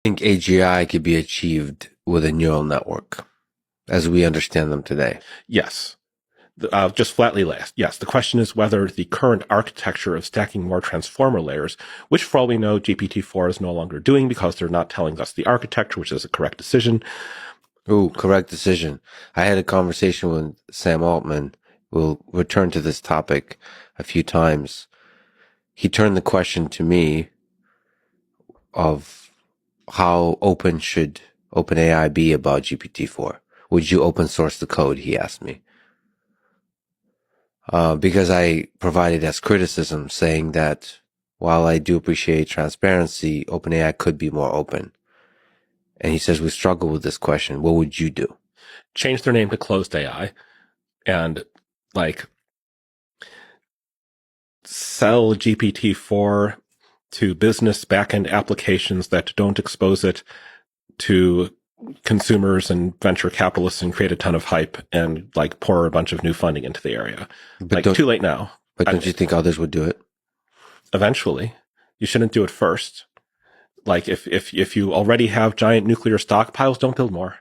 Think AGI could be achieved with a neural network as we understand them today? Yes. Just flatly last. Yes. The question is whether the current architecture of stacking more transformer layers, which for all we know, GPT-4 is no longer doing because they're not telling us the architecture, which is a correct decision. Ooh, correct decision. I had a conversation with Sam Altman. We'll return to this topic a few times. He turned the question to me of how open should OpenAI be about GPT-4? Would you open source the code? He asked me. Because I provided as criticism saying that while I do appreciate transparency, OpenAI could be more open. And he says, we struggle with this question. What would you do? Change their name to Closed AI and sell GPT-4 to business backend applications that don't expose it to consumers and venture capitalists and create a ton of hype and pour a bunch of new funding into the area. But too late now. But don't you think others would do it? Eventually. You shouldn't do it first. If you already have giant nuclear stockpiles, don't build more.